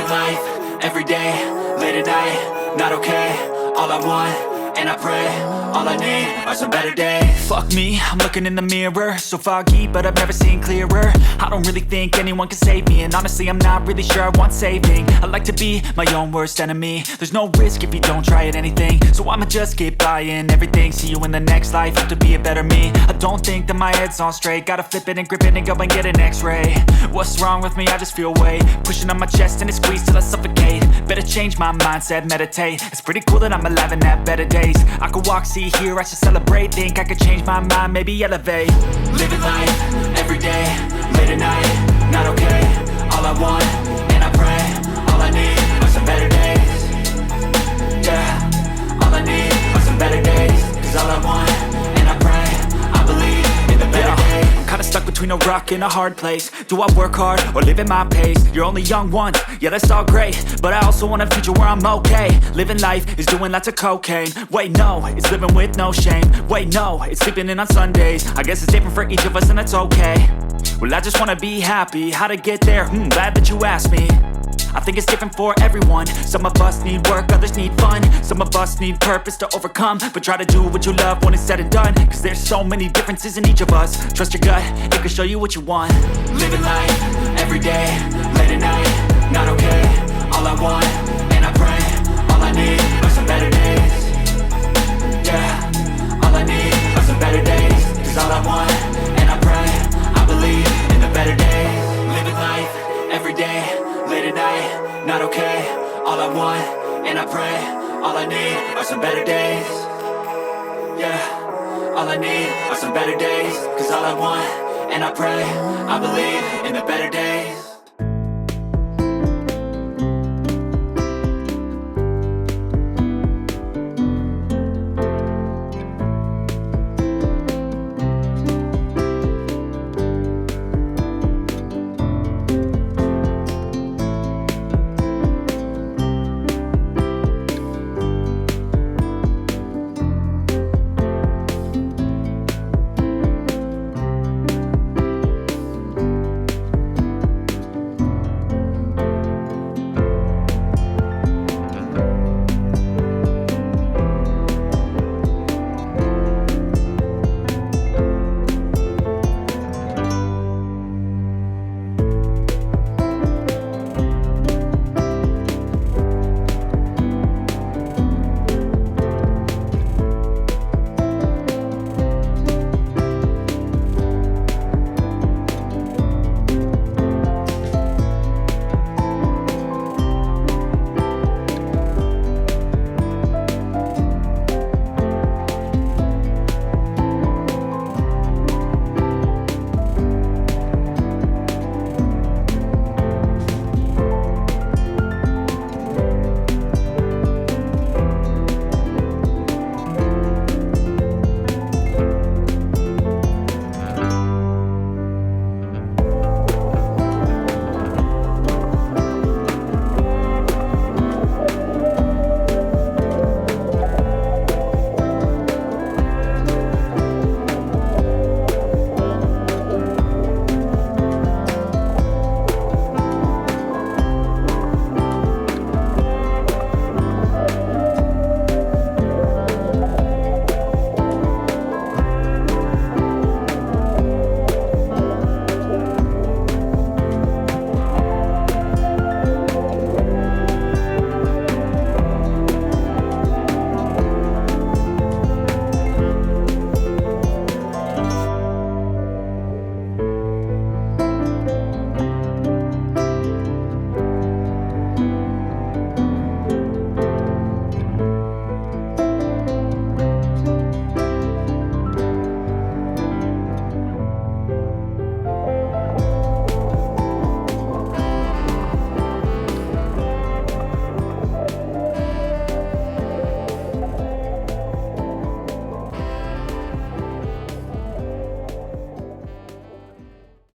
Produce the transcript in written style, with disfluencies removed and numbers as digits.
Living life, everyday, late at night, not okay. All I want, and I pray, all I need are some better days. Fuck me, I'm looking in the mirror, so foggy, but I've never seen clearer. I don't really think anyone can save me, and honestly I'm not really sure I want saving. I like to be my own worst enemy. There's no risk if you don't try at anything, so I'ma just keep buying everything. See you in the next life, hope to be a better me. I don't think that my head's on straight, gotta flip it and grip it and go and get an x-ray. What's wrong with me? I just feel weight pushing on my chest and it squeezes till I suffocate. Better change my mindset, meditate. It's pretty cool that I'm alive and have better days. I could walk, see, hear, I should celebrate. Think I could change my mind, maybe elevate. Living life, everyday, late at night, not okay. All I want, and I pray, all I need are some better days. Yeah, all I need are some better days. Cause all I want, and I pray, I believe in the better days. I'm kinda stuck between a rock and a hard place. Do I work hard or live at my pace? You're only young once, yeah that's all great, but I also want a future where I'm okay. Living life is doing lots of cocaine. Wait no, it's living with no shame. Wait no, it's sleeping in on Sundays. I guess it's different for each of us and that's okay. Well I just wanna be happy, how to get there? Glad that you asked me. I think it's different for everyone. Some of us need work, others need fun. Some of us need purpose to overcome. But try to do what you love when it's said and done. Cause there's so many differences in each of us. Trust your gut, it can show you what you want. Living life, everyday, late at night, not okay. All I want, and I pray, all I need are some better days. Yeah, all I need are some better days. Cause all I want, and I pray, I believe in the better days. Living life, everyday, late at night, not okay. All I want, and I pray, all I need are some better days. Yeah, all I need are some better days. Cause all I want, and I pray, I believe in the better days.